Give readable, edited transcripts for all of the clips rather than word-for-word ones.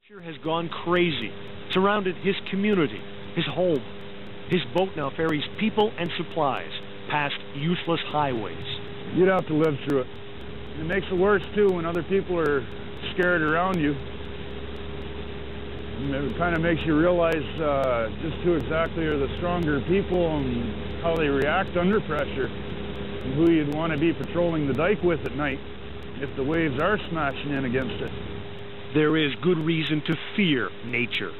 Nature has gone crazy, surrounded his community, his home. His boat now ferries people and supplies past useless highways. You'd have to live through it. It makes it worse, too, when other people are scared around you. And it kind of makes you realize just who exactly are the stronger people and how they react under pressure, and who you'd want to be patrolling the dike with at night if the waves are smashing in against it. There is good reason to fear nature.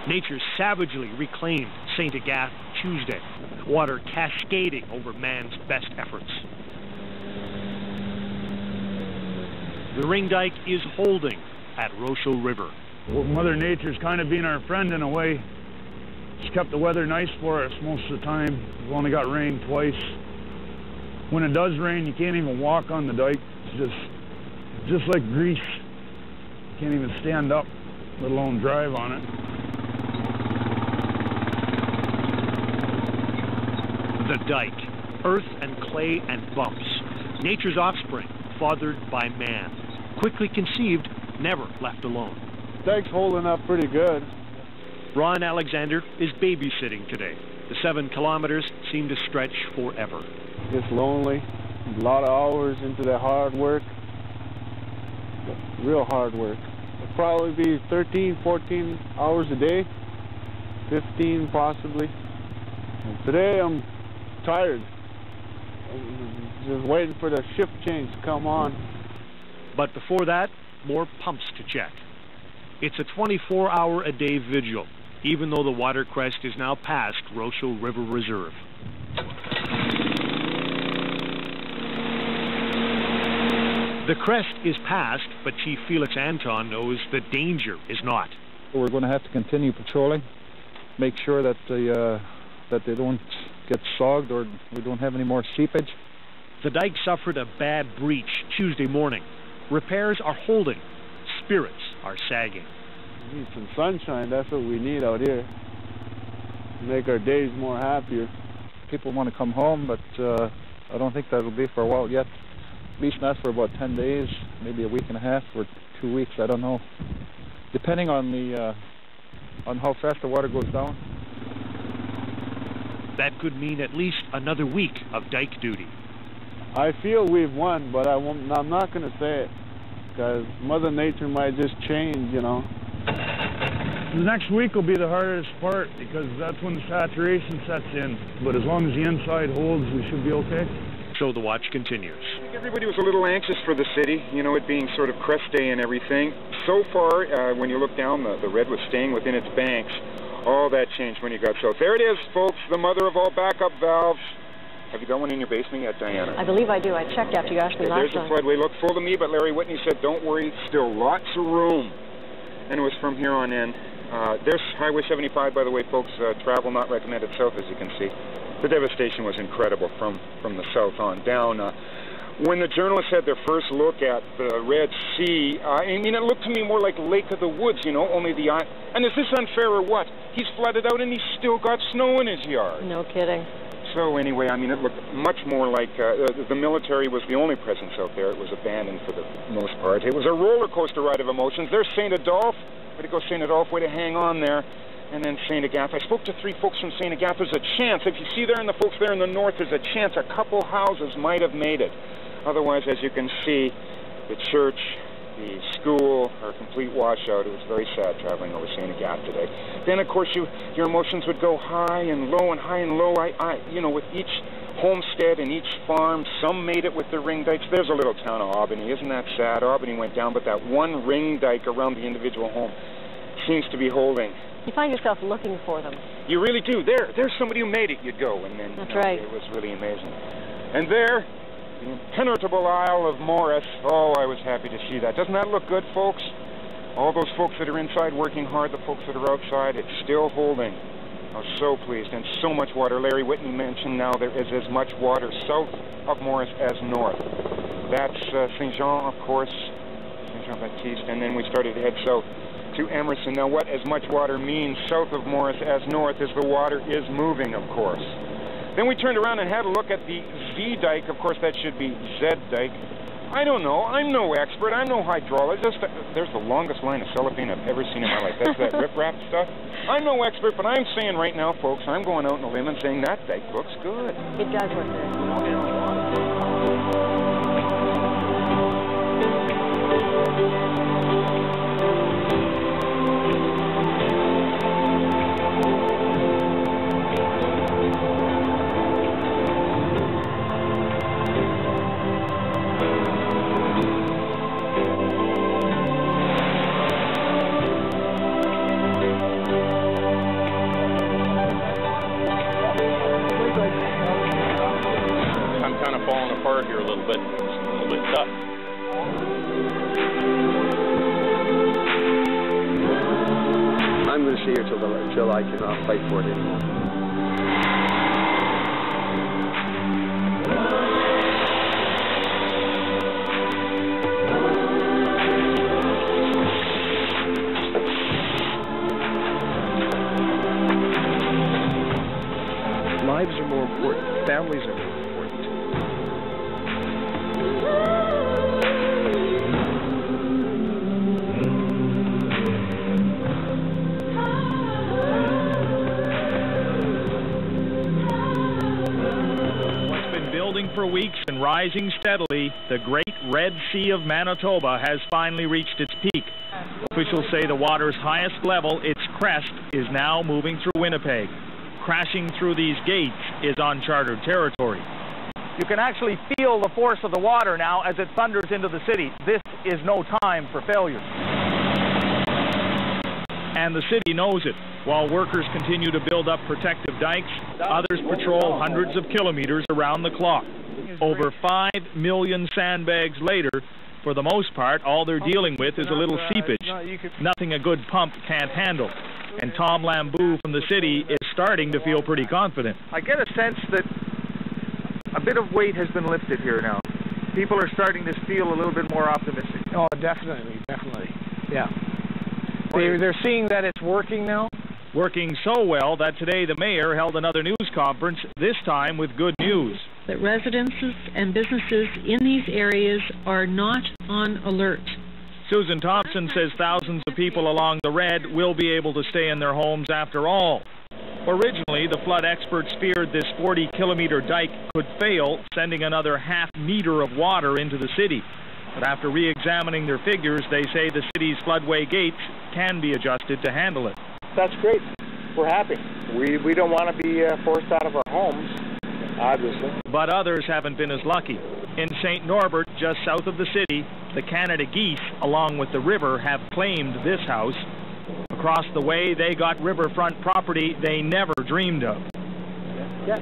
Nature savagely reclaimed St. Agathe Tuesday, water cascading over man's best efforts. The ring dike is holding at Rochelle River. Well, Mother Nature's kind of been our friend in a way. She's kept the weather nice for us most of the time. We've only got rain twice. When it does rain, you can't even walk on the dike. It's just like grease. You can't even stand up, let alone drive on it. The dike, earth and clay and bumps. Nature's offspring, fathered by man. Quickly conceived, never left alone. Dike's holding up pretty good. Ron Alexander is babysitting today. The 7 kilometers seem to stretch forever. It's lonely. A lot of hours into that hard work. Real hard work. It'll probably be 13, 14 hours a day. 15 possibly. And today I'm tired. I'm just waiting for the shift change to come on. But before that, more pumps to check. It's a 24-hour-a-day vigil, even though the watercrest is now past Rochelle River Reserve. The crest is past, but Chief Felix Anton knows the danger is not. We're going to have to continue patrolling, make sure that they don't get sogged or we don't have any more seepage. The dike suffered a bad breach Tuesday morning. Repairs are holding. Spirits are sagging. We need some sunshine. That's what we need out here. Make our days more happier. People want to come home, but I don't think that'll be for a while yet. At least not for about 10 days, maybe a week and a half or 2 weeks, I don't know. Depending on how fast the water goes down. That could mean at least another week of dike duty. I feel we've won, but I'm not going to say it, because Mother Nature might just change, you know. The next week will be the hardest part, because that's when the saturation sets in. But as long as the inside holds, we should be okay. So the watch continues. I think everybody was a little anxious for the city, you know, it being sort of crest day and everything. So far, when you look down, the red was staying within its banks. All that changed when you got south. There it is, folks, the mother of all backup valves. Have you got one in your basement yet, Diana? I believe I do. I checked after you asked me last time. There's the floodway. Looked full to me, but Larry Whitney said, don't worry, still lots of room. And it was from here on in. There's Highway 75, by the way, folks. Travel not recommended south, as you can see. The devastation was incredible from the south on down. When the journalists had their first look at the Red Sea, I mean, it looked to me more like Lake of the Woods, you know, only the... And is this unfair or what? He's flooded out and he's still got snow in his yard. No kidding. So anyway, I mean, it looked much more like the military was the only presence out there. It was abandoned for the most part. It was a roller coaster ride of emotions. There's St. Adolphe. Way to go, St. Adolphe. Way to hang on there. And then St. Agathe. I spoke to 3 folks from St. Agathe. There's a chance, if you see there and the folks there in the north, there's a chance a couple houses might have made it. Otherwise, as you can see, the church, the school are a complete washout. It was very sad traveling over St. Agathe today. Then, of course, your emotions would go high and low and high and low. You know, with each homestead and each farm, some made it with the ring dikes. There's a little town of Albany. Isn't that sad? Albany went down, but that one ring dike around the individual home seems to be holding. You find yourself looking for them. You really do. There's somebody who made it. You'd go, and then that's right. It was really amazing. And there, the impenetrable Isle of Morris. Oh, I was happy to see that. Doesn't that look good, folks? All those folks that are inside working hard, the folks that are outside, it's still holding. I was so pleased, and so much water. Larry Whitney mentioned now there is as much water south of Morris as north. That's St. Jean, of course, St. Jean-Baptiste, and then we started to head south to Emerson. Now, what as much water means south of Morris as north is the water is moving, of course. Then we turned around and had a look at the Z dike. Of course, that should be Z dike. I don't know. I'm no expert. I'm no hydrologist. There's the longest line of cellophane I've ever seen in my life. That's that rip-rap stuff. I'm no expert, but I'm saying right now, folks, I'm going out on a limb and saying that dike looks good. It does look good. Here a little bit tough. I'm going to stay here till I cannot fight for it anymore. Lives are more important. Families are more important. For weeks and rising steadily, the Great Red Sea of Manitoba has finally reached its peak. Officials say the water's highest level, its crest, is now moving through Winnipeg. Crashing through these gates is uncharted territory. You can actually feel the force of the water now as it thunders into the city. This is no time for failure. And the city knows it. While workers continue to build up protective dikes, others patrol hundreds of kilometers around the clock. Over 5 million sandbags later, for the most part, all they're dealing with is a little seepage, nothing a good pump can't handle. And Tom Lambou from the city is starting to feel pretty confident. I get a sense that a bit of weight has been lifted here now. People are starting to feel a little bit more optimistic. Oh, definitely, yeah. They're seeing that it's working now. Working so well that today the mayor held another news conference, this time with good news. That residences and businesses in these areas are not on alert. Susan Thompson says thousands of people along the Red will be able to stay in their homes after all. Originally, the flood experts feared this 40-kilometer dike could fail, sending another half-meter of water into the city. But after re-examining their figures, they say the city's floodway gates can be adjusted to handle it. That's great. We're happy. We don't want to be forced out of our homes, obviously. But others haven't been as lucky. In St. Norbert, just south of the city, the Canada geese, along with the river, have claimed this house. Across the way, they got riverfront property they never dreamed of. Yeah.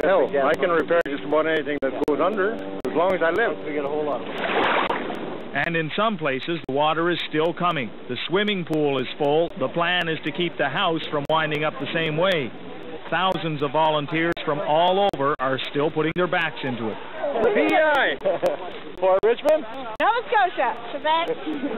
Hell, I can repair just about anything that goes under, as long as I live. We get a whole lot of them. And in some places, the water is still coming. The swimming pool is full. The plan is to keep the house from winding up the same way. Thousands of volunteers from all over are still putting their backs into it. PI! For Richmond? Nova Scotia, Quebec.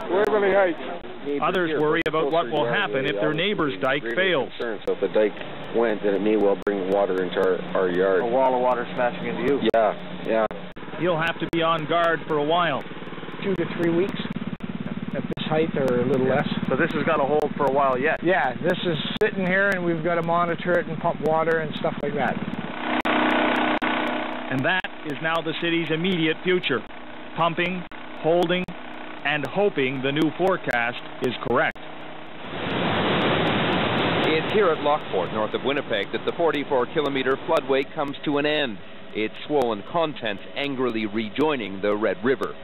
Waverly Heights. Others worry about what will happen if their neighbor's dike fails. So if the dike went, then it may well bring water into our yard. A wall of water smashing into you. Yeah. He'll have to be on guard for a while. 2 to 3 weeks at this height, or a little less. So this is going to hold for a while yet? Yeah, this is sitting here and we've got to monitor it and pump water and stuff like that. And that is now the city's immediate future. Pumping, holding, and hoping the new forecast is correct. It's here at Lockport, north of Winnipeg, that the 44-kilometer floodway comes to an end, its swollen contents angrily rejoining the Red River.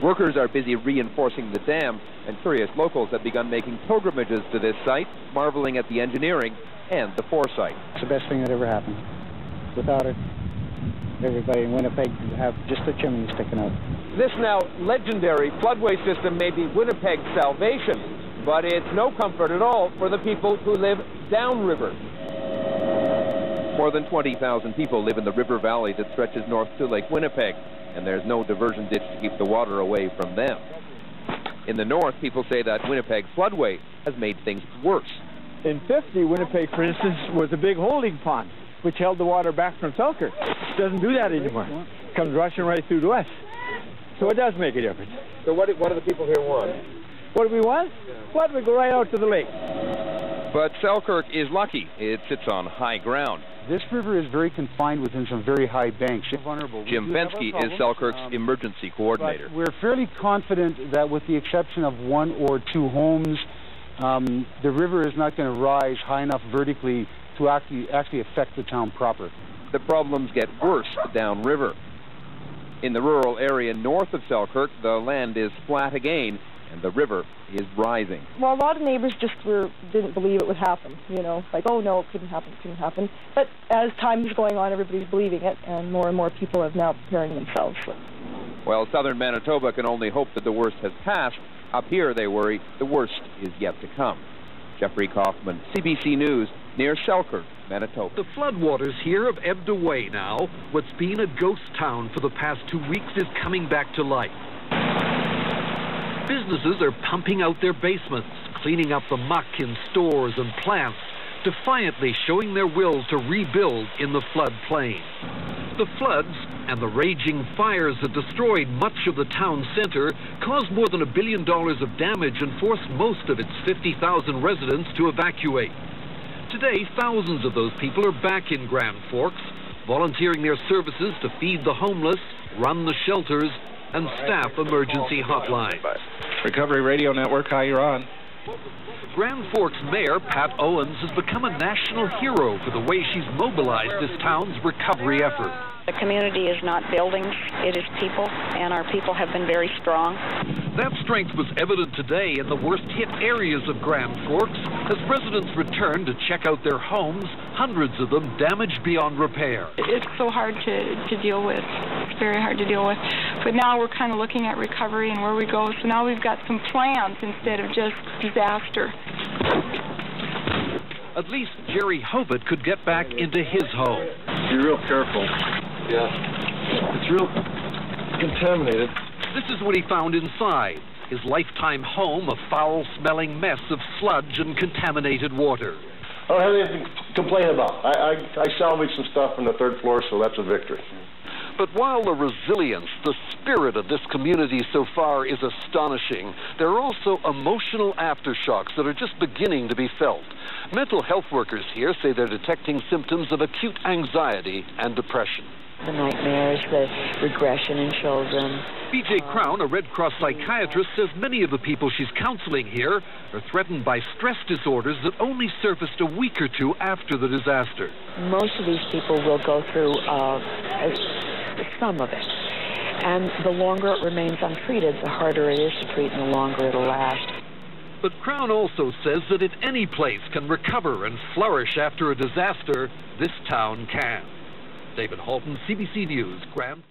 Workers are busy reinforcing the dam, and curious locals have begun making pilgrimages to this site, marveling at the engineering and the foresight. It's the best thing that ever happened. Without it, everybody in Winnipeg would have just the chimney sticking out. This now legendary floodway system may be Winnipeg's salvation, but it's no comfort at all for the people who live downriver. More than 20,000 people live in the river valley that stretches north to Lake Winnipeg, and there's no diversion ditch to keep the water away from them. In the north, people say that Winnipeg floodway has made things worse. In 50, Winnipeg, for instance, was a big holding pond, which held the water back from Selkirk. It doesn't do that anymore. It comes rushing right through to us. So it does make a difference. So what do the people here want? What do we want? Well, we go right out to the lake. But Selkirk is lucky. It sits on high ground. This river is very confined within some very high banks. Vulnerable. Jim Fensky is Selkirk's emergency coordinator. We're fairly confident that with the exception of 1 or 2 homes, the river is not going to rise high enough vertically to actually affect the town proper. The problems get worse downriver. In the rural area north of Selkirk, the land is flat again, and the river is rising. Well, a lot of neighbors just didn't believe it would happen, you know, like, oh no, it couldn't happen. But as time is going on, everybody's believing it, and more people are now preparing themselves. Well, southern Manitoba can only hope that the worst has passed. Up here, they worry the worst is yet to come. Jeffrey Kaufman, CBC News, near Selkirk, Manitoba. The floodwaters here have ebbed away now. What's been a ghost town for the past 2 weeks is coming back to life. Businesses are pumping out their basements, cleaning up the muck in stores and plants, defiantly showing their will to rebuild in the floodplain. The floods and the raging fires that destroyed much of the town center caused more than $1 billion of damage and forced most of its 50,000 residents to evacuate. Today, thousands of those people are back in Grand Forks, volunteering their services to feed the homeless, run the shelters, and staff emergency hotlines. Recovery Radio Network, hi, you're on. Grand Forks Mayor Pat Owens has become a national hero for the way she's mobilized this town's recovery effort. The community is not buildings, it is people, and our people have been very strong. That strength was evident today in the worst-hit areas of Grand Forks as residents returned to check out their homes, hundreds of them damaged beyond repair. It's so hard to deal with. It's very hard to deal with. But now we're kind of looking at recovery and where we go. So now we've got some plans instead of just disaster. At least Jerry Hobart could get back into his home. Be real careful. Yeah. It's real contaminated. This is what he found inside. His lifetime home, a foul-smelling mess of sludge and contaminated water. I don't have anything to complain about. I salvaged some stuff from the 3rd floor, so that's a victory. But while the resilience, the spirit of this community so far is astonishing, there are also emotional aftershocks that are just beginning to be felt. Mental health workers here say they're detecting symptoms of acute anxiety and depression. The nightmares, the regression in children. B.J. Crown, a Red Cross psychiatrist, says many of the people she's counseling here are threatened by stress disorders that only surfaced a week or 2 after the disaster. Most of these people will go through some of it. And the longer it remains untreated, the harder it is to treat and the longer it'll last. But Crown also says that if any place can recover and flourish after a disaster, this town can. David Halton, CBC News, Grand